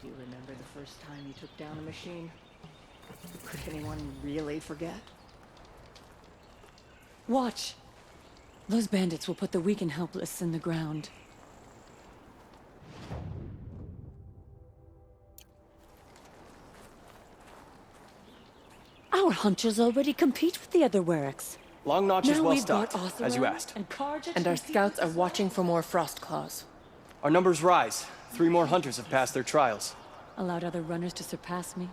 Do you remember the first time you took down a machine? Could anyone really forget? Watch! Those bandits will put the weak and helpless in the ground. Our hunters already compete with the other Werricks. Long Notch is Now well we've got stocked, as you Oseram asked. and Karja And our to compete scouts with are us watching all. for more frost claws. Our numbers rise. 3 more hunters have passed their trials. Allowed other runners to surpass me.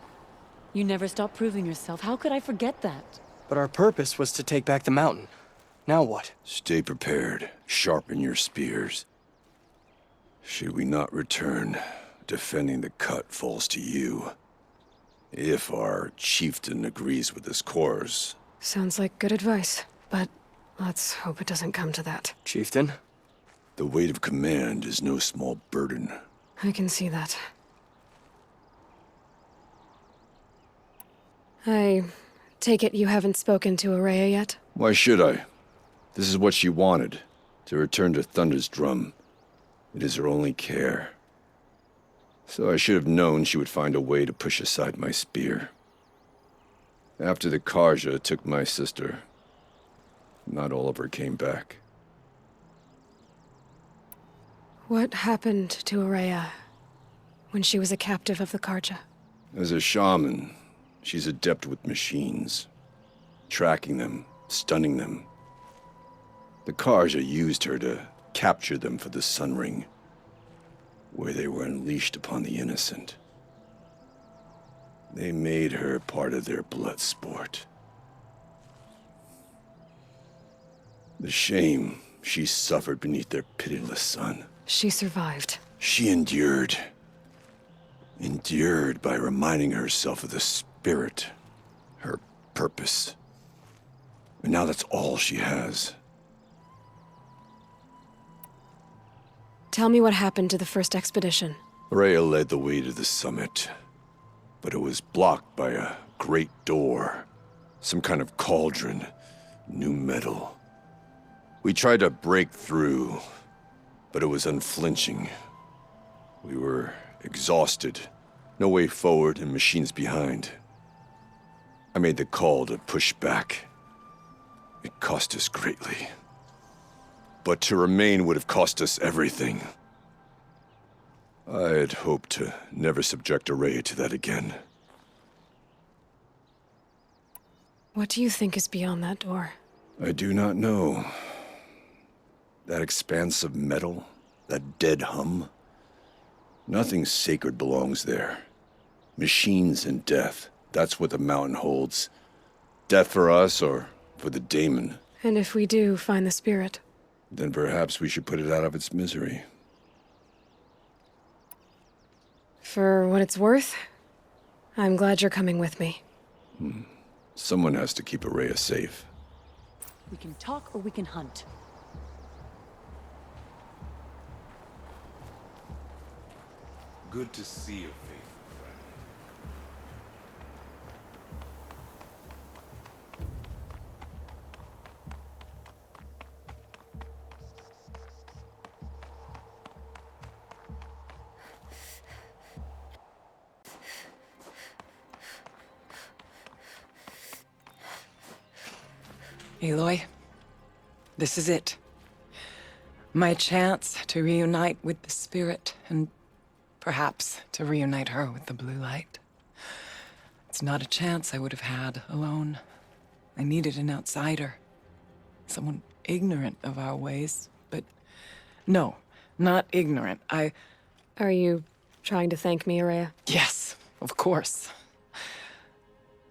You never stop proving yourself. How could I forget that? But our purpose was to take back the mountain. Now what? Stay prepared. Sharpen your spears. Should we not return, defending the cut falls to you. If our chieftain agrees with this course. Sounds like good advice, but let's hope it doesn't come to that. Chieftain? The weight of command is no small burden. I can see that. I take it you haven't spoken to Araya yet? Why should I? This is what she wanted, to return to Thunder's Drum. It is her only care. So I should have known she would find a way to push aside my spear. After the Karja took my sister, not all of her came back. What happened to Araya when she was a captive of the Karja? As a shaman, she's adept with machines. Tracking them, stunning them. The Karja used her to capture them for the Sun Ring, where they were unleashed upon the innocent. They made her part of their blood sport. The shame she suffered beneath their pitiless sun. She survived. She endured. Endured by reminding herself of the spirit, her purpose. And now that's all she has. Tell me what happened to the first expedition. Rhea led the way to the summit, but it was blocked by a great door. Some kind of cauldron, new metal. We tried to break through, but it was unflinching. We were exhausted, no way forward and machines behind. I made the call to push back. It cost us greatly. But to remain would have cost us everything. I had hoped to never subject Araya to that again. What do you think is beyond that door? I do not know. That expanse of metal, that dead hum. Nothing sacred belongs there. Machines and death, that's what the mountain holds. Death for us or for the daemon. And if we do find the spirit? Then perhaps we should put it out of its misery. For what it's worth, I'm glad you're coming with me. Someone has to keep Araya safe. We can talk or we can hunt. Good to see you, faithful friend. Aloy, this is it. My chance to reunite with the spirit, and perhaps to reunite her with the blue light. It's not a chance I would have had alone. I needed an outsider. Someone ignorant of our ways, but no, not ignorant. Are you trying to thank me, Araya? Yes, of course.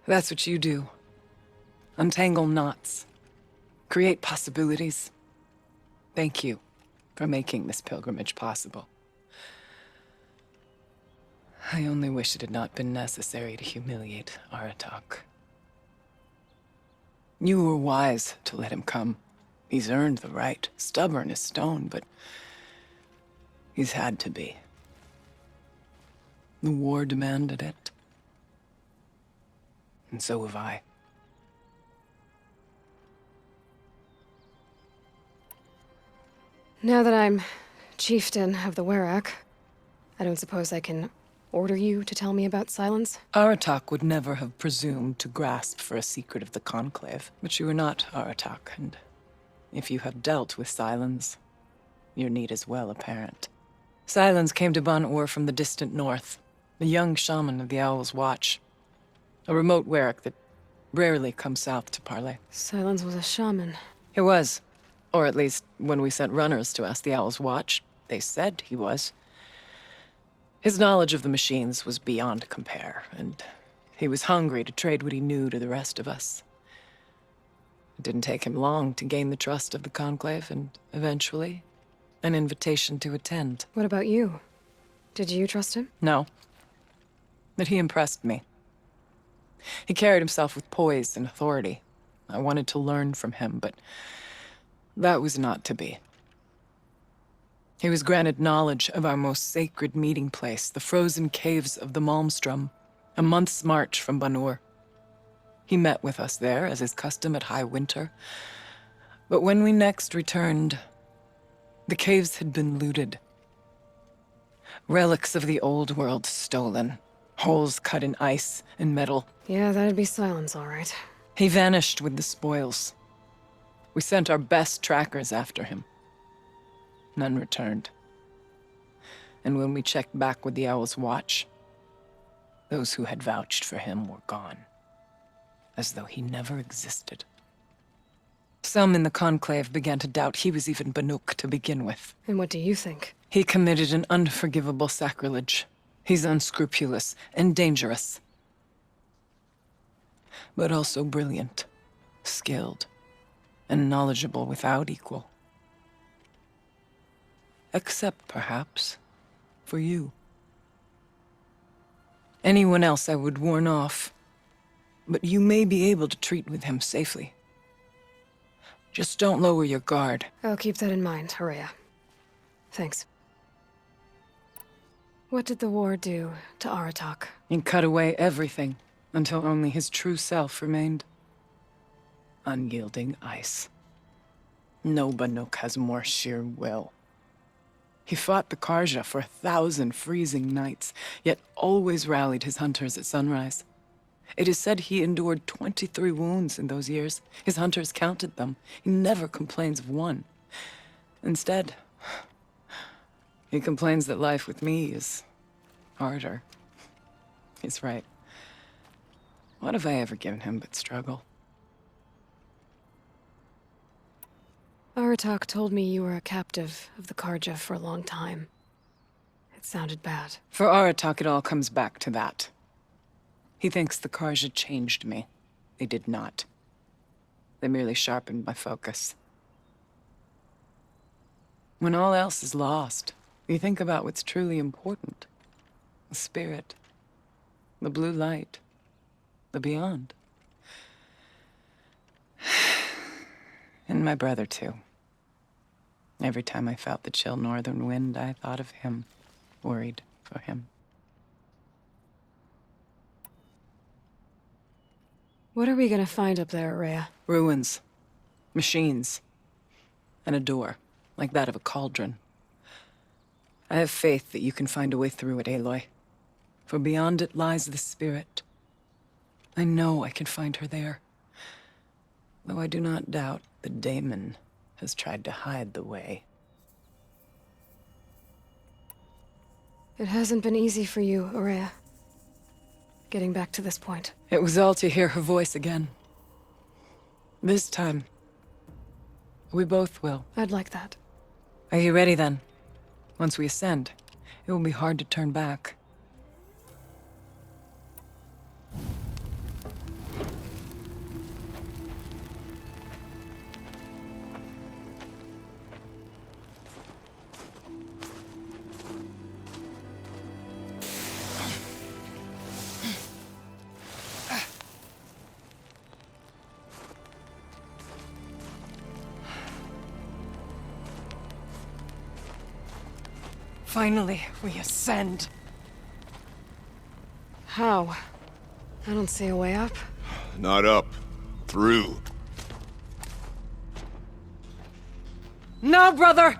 That's what you do. Untangle knots. Create possibilities. Thank you for making this pilgrimage possible. I only wish it had not been necessary to humiliate Aratak. You were wise to let him come. He's earned the right. Stubborn as stone, but he's had to be. The war demanded it. And so have I. Now that I'm chieftain of the Werak, I don't suppose I can order you to tell me about Silence? Aratak would never have presumed to grasp for a secret of the Conclave. But you are not Aratak, and if you have dealt with Silence, your need is well apparent. Silence came to Ban-Ur from the distant north, a young shaman of the Owl's Watch. A remote Warwick that rarely comes south to parley. Silence was a shaman. He was. Or at least, when we sent runners to ask the Owl's Watch, they said he was. His knowledge of the machines was beyond compare, and he was hungry to trade what he knew to the rest of us. It didn't take him long to gain the trust of the Conclave, and eventually, an invitation to attend. What about you? Did you trust him? No. But he impressed me. He carried himself with poise and authority. I wanted to learn from him, but that was not to be. He was granted knowledge of our most sacred meeting place, the frozen caves of the Malmstrom, a month's march from Ban-Ur. He met with us there, as is custom at high winter. But when we next returned, the caves had been looted. Relics of the old world stolen. Holes cut in ice and metal. Yeah, that'd be Silence, all right. He vanished with the spoils. We sent our best trackers after him. None returned. And when we checked back with the Owl's Watch, those who had vouched for him were gone. As though he never existed. Some in the Conclave began to doubt he was even Banuk to begin with. And what do you think? He committed an unforgivable sacrilege. He's unscrupulous and dangerous. But also brilliant, skilled, and knowledgeable without equal. Except, perhaps, for you. Anyone else I would warn off, but you may be able to treat with him safely. Just don't lower your guard. I'll keep that in mind, Horea. Thanks. What did the war do to Aratak? He cut away everything until only his true self remained. Unyielding ice. No Banuk has more sheer will. He fought the Karja for 1,000 freezing nights, yet always rallied his hunters at sunrise. It is said he endured 23 wounds in those years. His hunters counted them. He never complains of one. Instead, he complains that life with me is harder. He's right. What have I ever given him but struggle? Aratak told me you were a captive of the Karja for a long time. It sounded bad. For Aratak, it all comes back to that. He thinks the Karja changed me. They did not. They merely sharpened my focus. When all else is lost, you think about what's truly important. The spirit. The blue light. The beyond. And my brother, too. Every time I felt the chill northern wind, I thought of him, worried for him. What are we gonna find up there, Rhea? Ruins. Machines. And a door, like that of a cauldron. I have faith that you can find a way through it, Aloy. For beyond it lies the spirit. I know I can find her there. Though I do not doubt the Daemon has tried to hide the way. It hasn't been easy for you, Rhea. Getting back to this point. It was all to hear her voice again. This time, we both will. I'd like that. Are you ready then? Once we ascend, it will be hard to turn back. Finally, we ascend. How? I don't see a way up. Not up. Through. No, brother!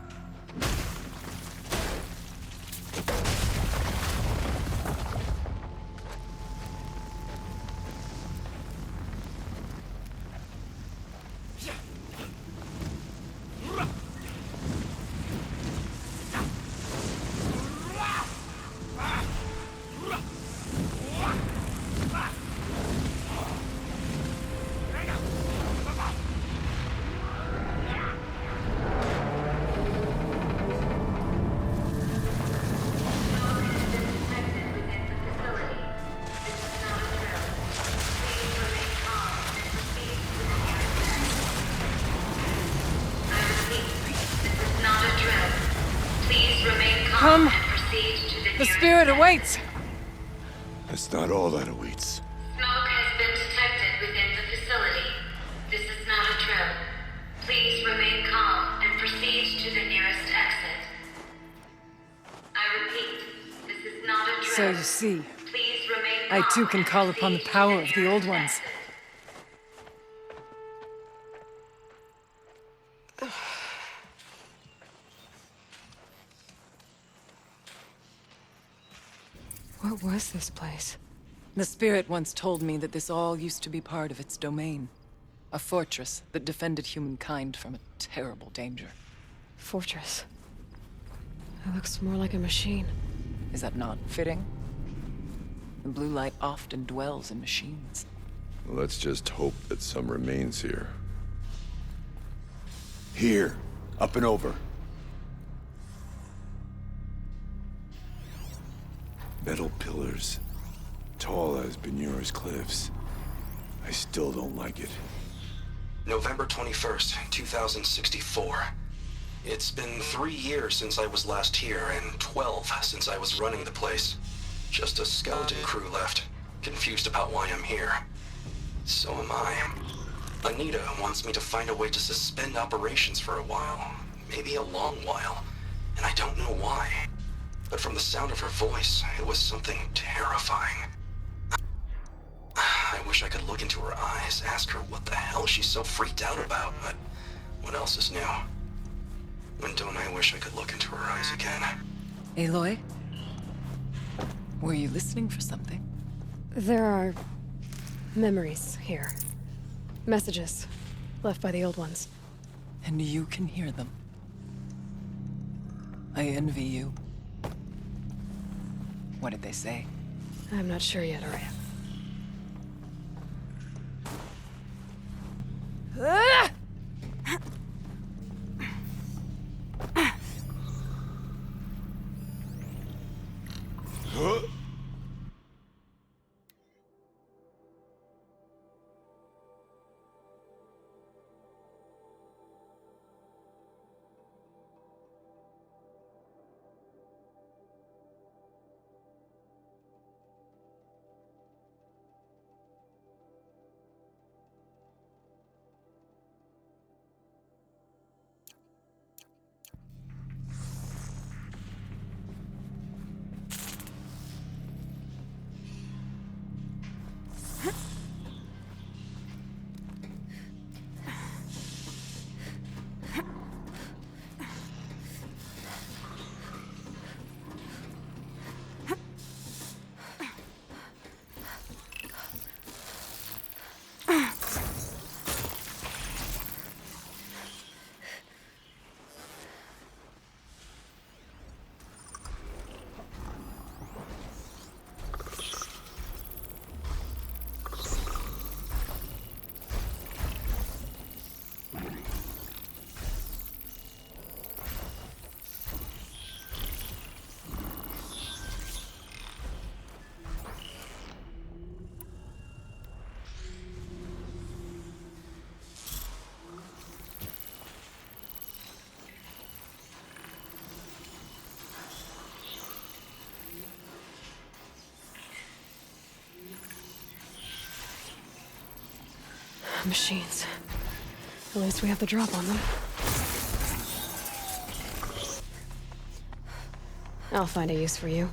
come. The spirit awaits. That's not all that awaits. Smoke has been detected within the facility. This is not a drill. Please remain calm and proceed to the nearest exit. I repeat, this is not a drill. So you see, Please remain I calm too can and call upon the proceed to power of the nearest old ones. exit. What was this place? The spirit once told me that this all used to be part of its domain. A fortress that defended humankind from a terrible danger. Fortress. It looks more like a machine. Is that not fitting? The blue light often dwells in machines. Let's just hope that some remains here. Here. Up and over. Metal pillars. Tall as Benura's cliffs. I still don't like it. November 21st, 2064. It's been 3 years since I was last here, and 12 since I was running the place. Just a skeleton crew left, confused about why I'm here. So am I. Anita wants me to find a way to suspend operations for a while. Maybe a long while. And I don't know why. But from the sound of her voice, it was something terrifying. I wish I could look into her eyes, ask her what the hell she's so freaked out about, but what else is new? When don't I wish I could look into her eyes again? Aloy? Were you listening for something? There are memories here. Messages left by the old ones. And you can hear them. I envy you. What did they say? I'm not sure yet, Araya. Machines. At least we have the drop on them. I'll find a use for you.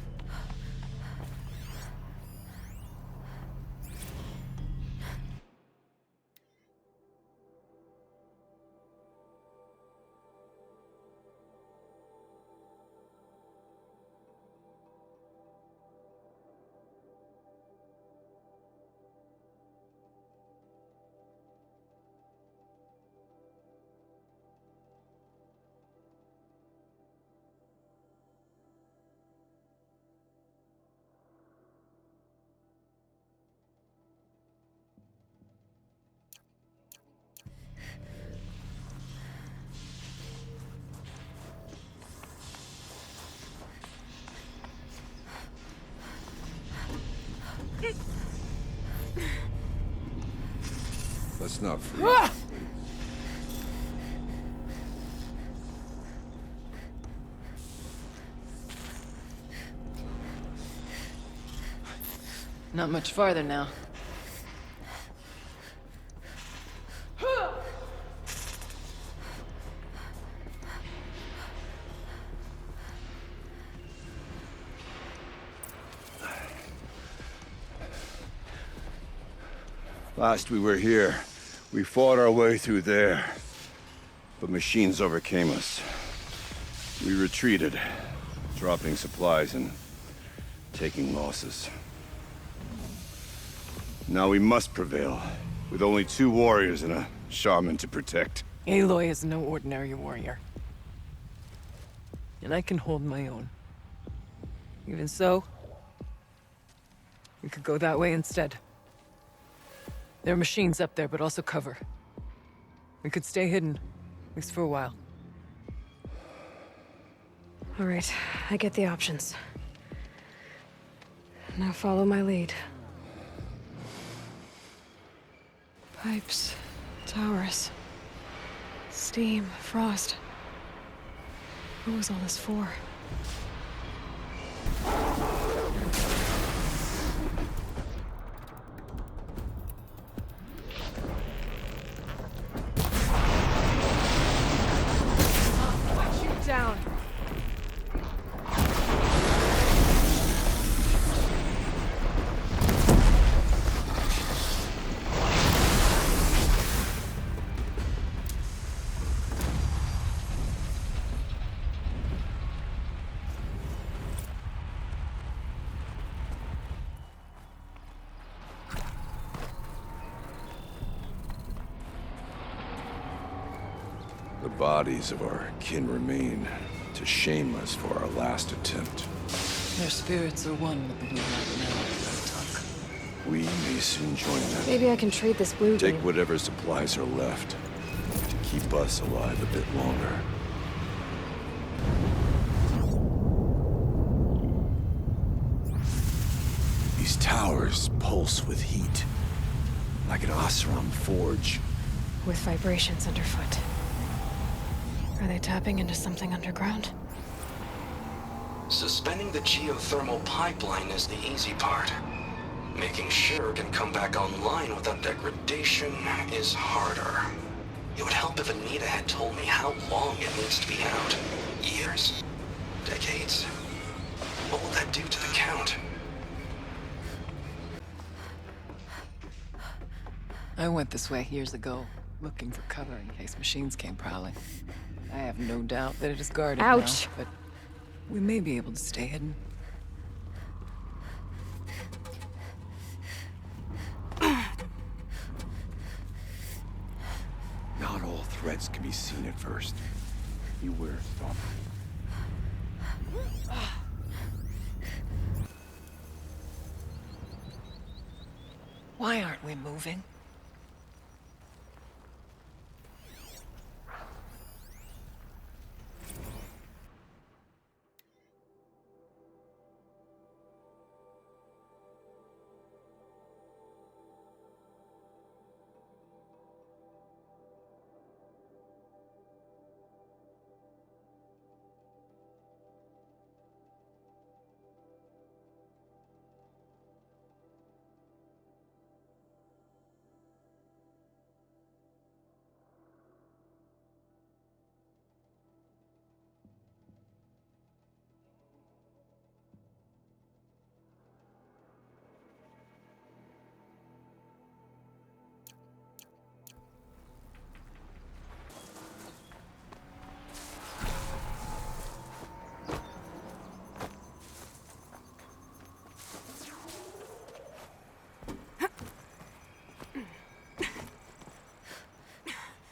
Let's not freeze. Not much farther now. Last we were here, we fought our way through there. But machines overcame us. We retreated, dropping supplies and taking losses. Now we must prevail, with only 2 warriors and a shaman to protect. Aloy is no ordinary warrior. And I can hold my own. Even so, we could go that way instead. There are machines up there, but also cover. We could stay hidden, at least for a while. All right, I get the options. Now follow my lead. Pipes, towers, steam, frost. What was all this for? Down. The bodies of our kin remain to shame us for our last attempt. Their spirits are one with the blue light now, We may soon join them. Maybe I can trade this blue Take gleam. whatever supplies are left to keep us alive a bit longer. These towers pulse with heat, like an Oseram forge. With vibrations underfoot. Are they tapping into something underground? Suspending the geothermal pipeline is the easy part. Making sure it can come back online without degradation is harder. It would help if Anita had told me how long it needs to be out. Years? Decades? What will that do to the Count? I went this way years ago, looking for cover in case machines came prowling. I have no doubt that it is guarded Ouch. now, but we may be able to stay hidden. Not all threats can be seen at first. Beware, Stalker. Why aren't we moving?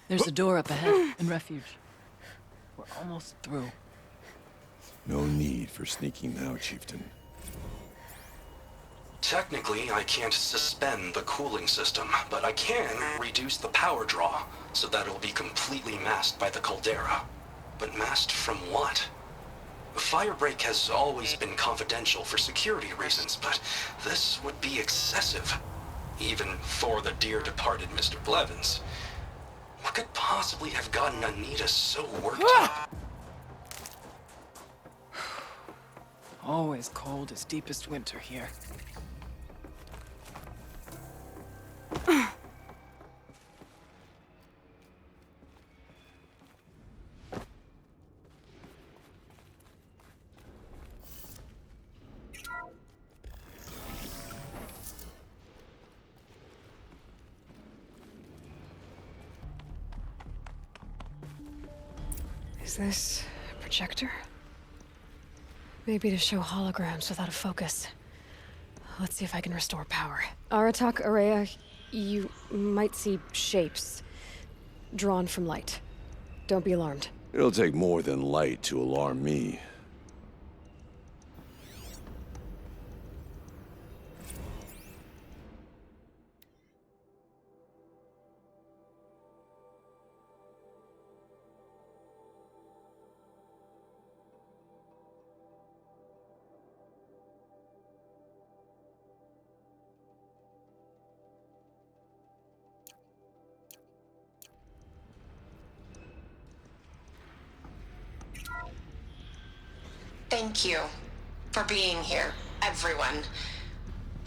There's a door up ahead, and refuge. We're almost through. No need for sneaking now, Chieftain. Technically, I can't suspend the cooling system, but I can reduce the power draw so that it'll be completely masked by the caldera. But masked from what? Firebreak has always been confidential for security reasons, but this would be excessive. Even for the dear departed Mr. Blevins. What could possibly have gotten Anita so worked up? Always cold as deepest winter here. Is this a projector? Maybe to show holograms without a focus. Let's see if I can restore power. Aratak, Araya, you might see shapes drawn from light. Don't be alarmed. It'll take more than light to alarm me. Thank you for being here, everyone.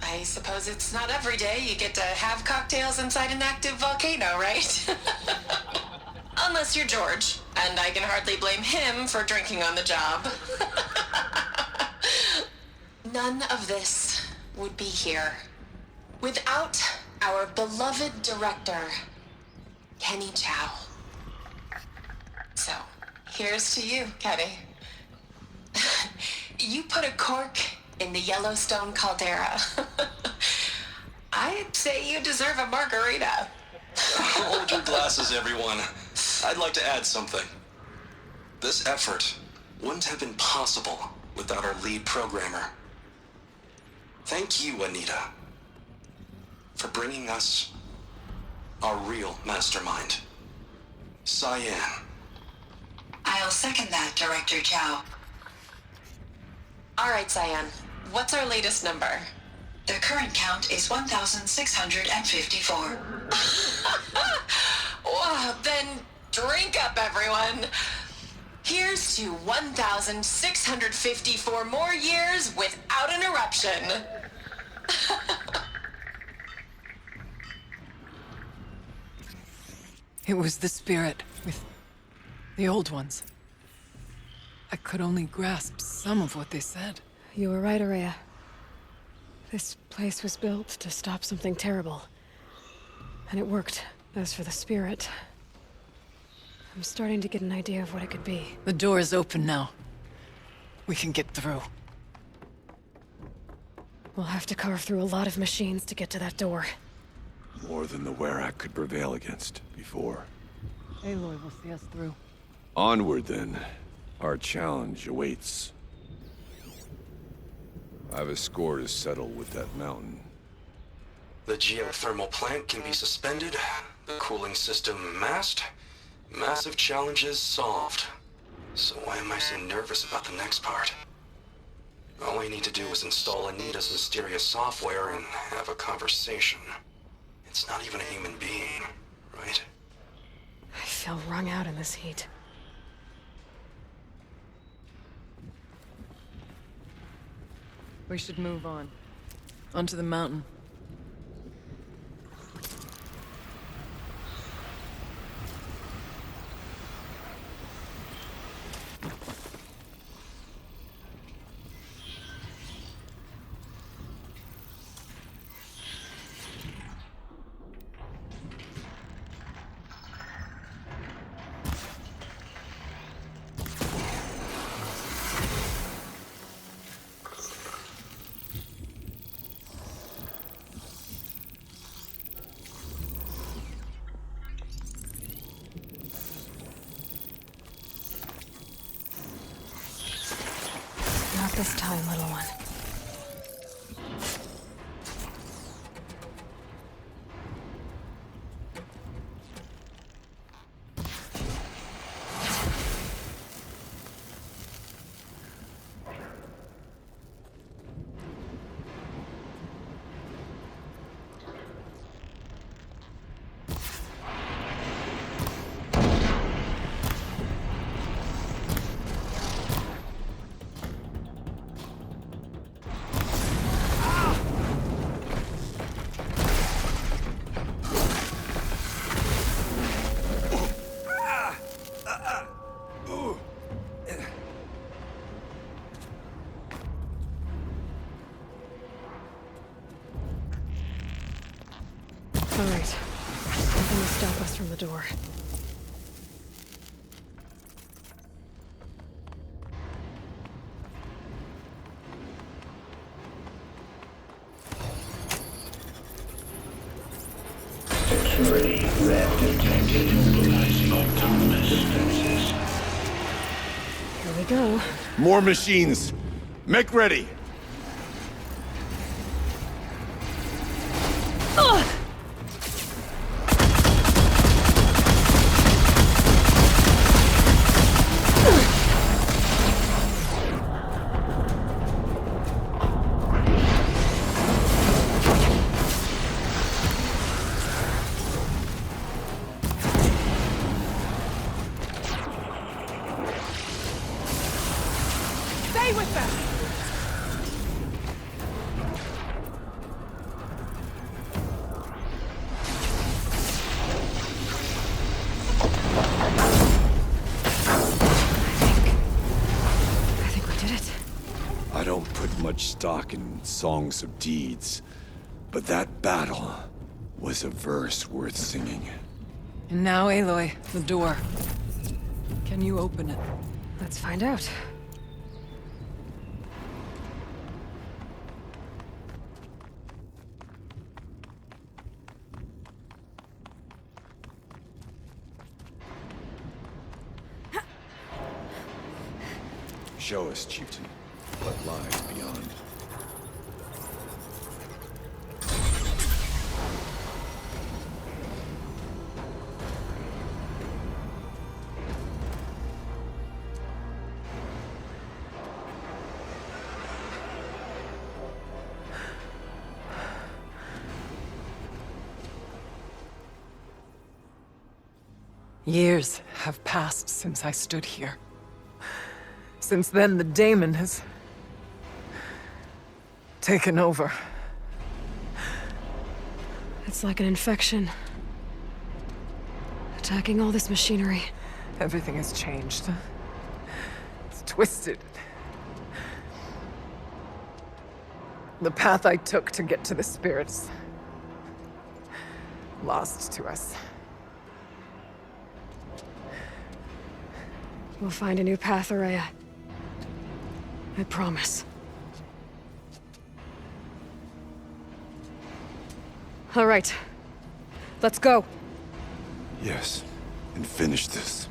I suppose it's not every day you get to have cocktails inside an active volcano, right? Unless you're George, and I can hardly blame him for drinking on the job. None of this would be here without our beloved director, Kenny Chow. So, here's to you, Kenny. You put a cork in the Yellowstone caldera. I'd say you deserve a margarita. Hold your glasses, everyone. I'd like to add something. This effort wouldn't have been possible without our lead programmer. Thank you, Anita, for bringing us our real mastermind, Cyan. I'll second that, Director Chow. All right, Cyan. What's our latest number? The current count is 1,654. Wow, then drink up, everyone. Here's to 1,654 more years without interruption. It was the spirit with the old ones. I could only grasp some of what they said. You were right, Araya. This place was built to stop something terrible. And it worked. As for the spirit, I'm starting to get an idea of what it could be. The door is open now. We can get through. We'll have to carve through a lot of machines to get to that door. More than the Werak could prevail against before. Aloy will see us through. Onward, then. Our challenge awaits. I have a score to settle with that mountain. The geothermal plant can be suspended, the cooling system masked, massive challenges solved. So why am I so nervous about the next part? All I need to do is install Anita's mysterious software and have a conversation. It's not even a human being, right? I feel wrung out in this heat. We should move on. Onto the mountain. Not this time, little one. All right. Something to stop us from the door. Here we go. More machines! Make ready! Stay with them! I think we did it. I don't put much stock in songs of deeds, but that battle was a verse worth singing. And now, Aloy, the door. Can you open it? Let's find out. Show us, Chieftain, what lies beyond. Years have passed since I stood here. Since then, the daemon has taken over. It's like an infection. Attacking all this machinery. Everything has changed. It's twisted. The path I took to get to the spirits, lost to us. We'll find a new path, Araya. I promise. All right. Let's go. Yes, and finish this.